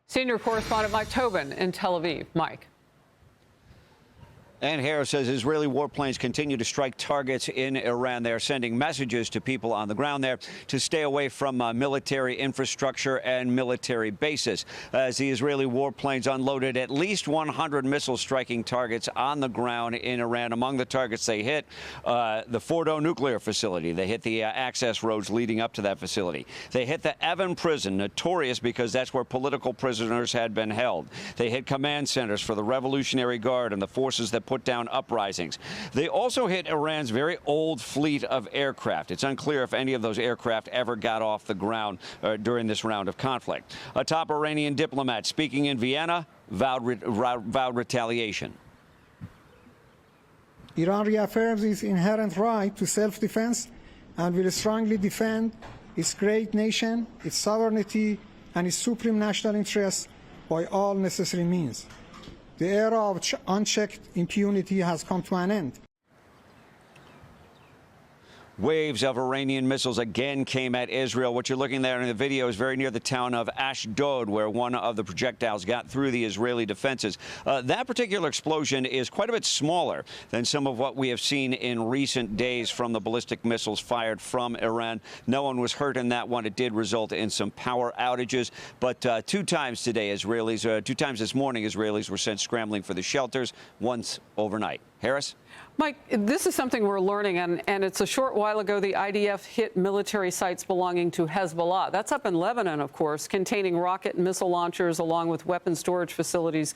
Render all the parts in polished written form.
Senior correspondent Mike Tobin in Tel Aviv. Mike. And Harris says Israeli warplanes continue to strike targets in Iran. They're sending messages to people on the ground there to stay away from military infrastructure and military bases. As the Israeli warplanes unloaded at least 100 missiles striking targets on the ground in Iran. Among the targets they hit, the Fordo nuclear facility. They hit the access roads leading up to that facility. They hit the Evin prison, notorious because that's where political prisoners had been held. They hit command centers for the Revolutionary Guard and the forces that put down uprisings. They also hit Iran's very old fleet of aircraft. It's unclear if any of those aircraft ever got off the ground during this round of conflict. A top Iranian diplomat speaking in Vienna vowed retaliation. Iran reaffirms its inherent right to self-defense and will strongly defend its great nation, its sovereignty, and its supreme national interests by all necessary means. The era of unchecked impunity has come to an end. Waves of Iranian missiles again came at Israel. What you're looking there in the video is very near the town of Ashdod, where one of the projectiles got through the Israeli defenses. That particular explosion is quite a bit smaller than some of what we have seen in recent days from the ballistic missiles fired from Iran. No one was hurt in that one. It did result in some power outages. But two times this morning, Israelis were sent scrambling for the shelters, once overnight. Harris? Mike, this is something we're learning, and it's a short while ago the IDF hit military sites belonging to Hezbollah. That's up in Lebanon, of course, containing rocket and missile launchers along with weapon storage facilities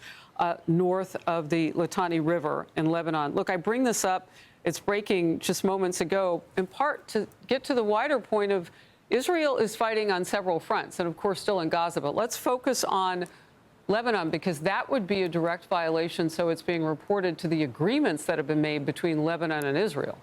north of the Litani River in Lebanon. Look, I bring this up. It's breaking just moments ago, in part to get to the wider point of Israel is fighting on several fronts and, of course, still in Gaza. But let's focus on Lebanon, because that would be a direct violation, so it's being reported, to the agreements that have been made between Lebanon and Israel.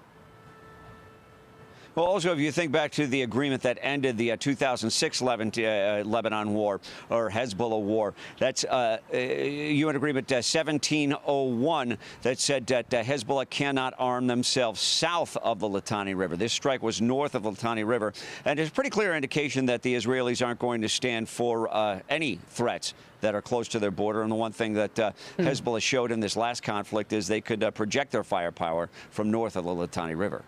Well, also, if you think back to the agreement that ended the 2006 Lebanon war, or Hezbollah war, that's UN Agreement 1701 that said that Hezbollah cannot arm themselves south of the Litani River. This strike was north of the Litani River, and there's a pretty clear indication that the Israelis aren't going to stand for any threats that are close to their border. And the one thing that Hezbollah showed in this last conflict is they could project their firepower from north of the Litani River.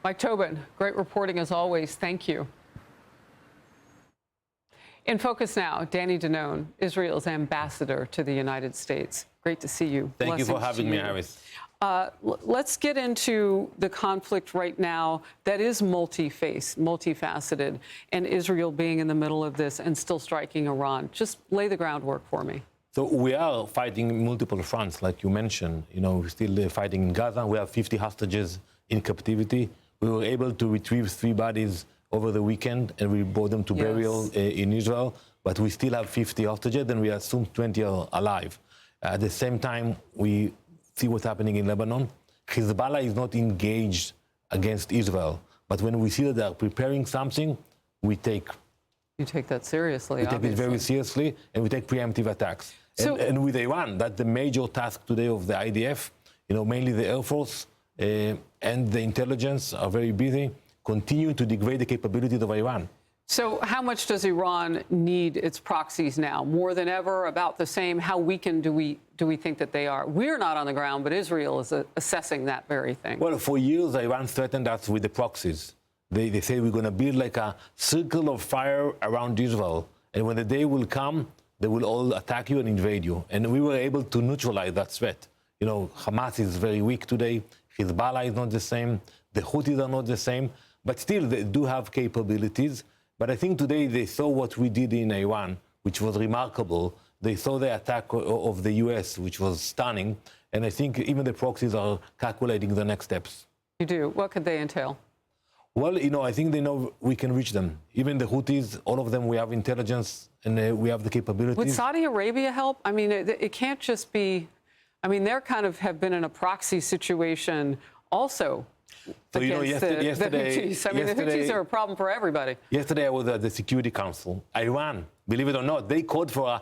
Mike Tobin, great reporting as always. Thank you. In focus now, Danny Danon, Israel's ambassador to the United States. Great to see you. Thank you for having me, Harris. Let's get into the conflict right now that is multifaceted, and Israel being in the middle of this and still striking Iran. Just lay the groundwork for me. So we are fighting multiple fronts, like you mentioned. You know, we're still fighting in Gaza. We have 50 hostages in captivity. We were able to retrieve 3 bodies over the weekend, and we brought them to burial in Israel. But we still have 50 hostages, and we assume 20 are alive. At the same time, we see what's happening in Lebanon. Hezbollah is not engaged against Israel. But when we see that they're preparing something, we take... You take that seriously, We take it very seriously, and we take preemptive attacks. So, and with Iran, that's the major task today of the IDF. You know, mainly the Air Force and the intelligence are very busy, continue to degrade the capabilities of Iran. So how much does Iran need its proxies now? More than ever? About the same? How weakened do we think that they are? We're not on the ground, but Israel is assessing that very thing. Well, for years, Iran threatened us with the proxies. They say we're going to build like a circle of fire around Israel. And when the day will come, they will all attack you and invade you. And we were able to neutralize that threat. You know, Hamas is very weak today. Hezbollah is not the same. The Houthis are not the same. But still, they do have capabilities. But I think today they saw what we did in Iran, which was remarkable. They saw the attack of the U.S., which was stunning. And I think even the proxies are calculating the next steps. You do. What could they entail? Well, you know, I think they know we can reach them. Even the Houthis, all of them, we have intelligence and we have the capabilities. Would Saudi Arabia help? I mean, it can't just be... I mean, they're kind of have been in a proxy situation also. So, you know, yesterday, the Houthis. I mean, the Houthis are a problem for everybody. Yesterday, I was at the Security Council. Iran, believe it or not, they called for an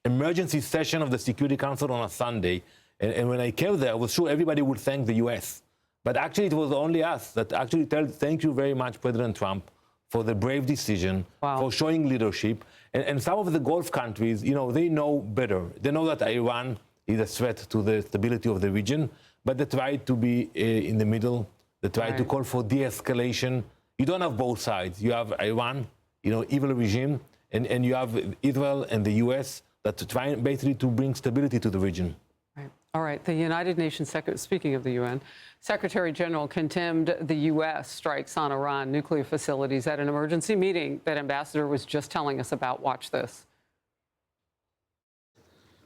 emergency session of the Security Council on a Sunday. And when I came there, I was sure everybody would thank the U.S. But actually, it was only us that actually thank you very much, President Trump, for the brave decision, for showing leadership. And some of the Gulf countries, they know better. They know that Iran is a threat to the stability of the region, but they try to be in the middle. They try to call for de-escalation. You don't have both sides. You have Iran, evil regime, and you have Israel and the U.S. that try basically to bring stability to the region. Right. All right. The United Nations, speaking of the UN, Secretary General condemned the U.S. strikes on Iran nuclear facilities at an emergency meeting that Ambassador was just telling us about. Watch this.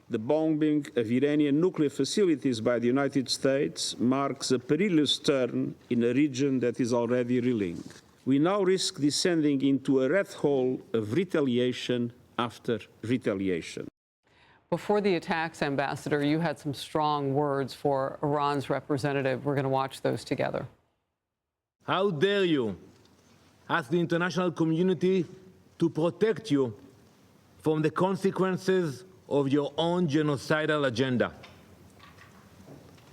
The bombing of Iranian nuclear facilities by the United States marks a perilous turn in a region that is already reeling. We now risk descending into a rat hole of retaliation after retaliation. Before the attacks, Ambassador, you had some strong words for Iran's representative. We're going to watch those together. How dare you ask the international community to protect you from the consequences of your own genocidal agenda?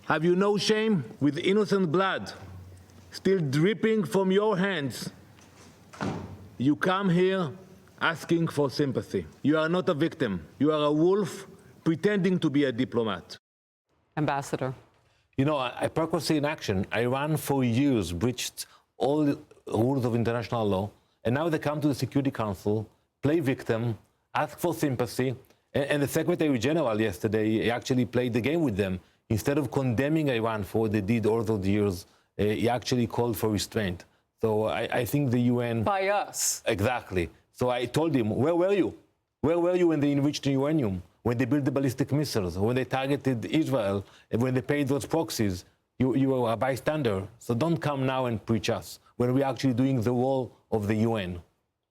Have you no shame with innocent blood still dripping from your hands? You come here asking for sympathy. You are not a victim. You are a wolf pretending to be a diplomat. Ambassador. Hypocrisy in action. Iran for years breached all the rules of international law, and now they come to the Security Council, play victim, ask for sympathy, and the Secretary General yesterday actually played the game with them. Instead of condemning Iran for what they did all those years, he actually called for restraint. So I think the UN... By us. Exactly. So I told him, where were you? Where were you when they enriched uranium, when they built the ballistic missiles, when they targeted Israel, and when they paid those proxies? You were a bystander. So don't come now and preach us when we're actually doing the role of the UN.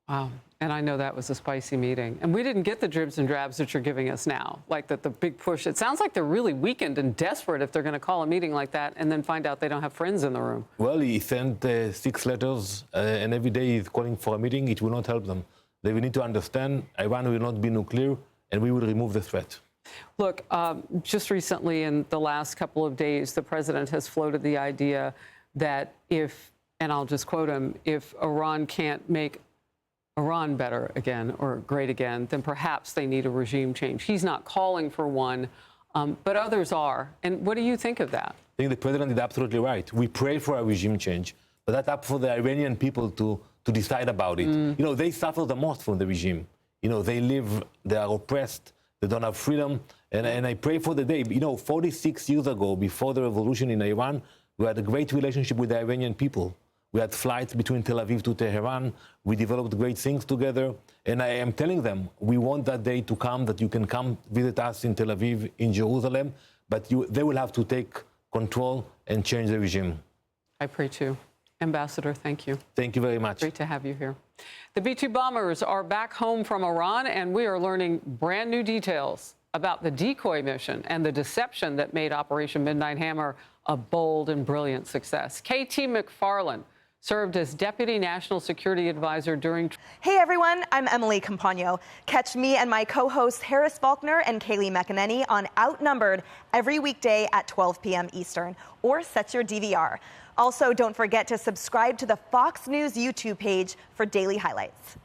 Wow. And I know that was a spicy meeting. And we didn't get the dribs and drabs that you're giving us now, like the big push. It sounds like they're really weakened and desperate if they're going to call a meeting like that and then find out they don't have friends in the room. Well, he sent 6 letters, and every day he's calling for a meeting. It will not help them. They will need to understand Iran will not be nuclear, and we will remove the threat. Look, just recently in the last couple of days, the president has floated the idea that if, and I'll just quote him, if Iran can't make Iran better again or great again, then perhaps they need a regime change. He's not calling for one, but others are. And what do you think of that? I think the president is absolutely right. We pray for a regime change, but that's up for the Iranian people to decide about it. They suffer the most from the regime. They are oppressed, they don't have freedom, and I pray for the day. 46 years ago, before the revolution in Iran, we had a great relationship with the Iranian people. We had flights between Tel Aviv to Tehran. We developed great things together. And I am telling them, we want that day to come, that you can come visit us in Tel Aviv, in Jerusalem, but they will have to take control and change the regime. I pray too. Ambassador, thank you. Thank you very much. Great to have you here. The B-2 bombers are back home from Iran, and we are learning brand new details about the decoy mission and the deception that made Operation Midnight Hammer a bold and brilliant success. KT McFarland served as Deputy National Security Advisor during... Hey everyone, I'm Emily Campagno. Catch me and my co-hosts Harris Faulkner and Kaylee McEnany on Outnumbered every weekday at 12 p.m. Eastern, or set your DVR. Also, don't forget to subscribe to the Fox News YouTube page for daily highlights.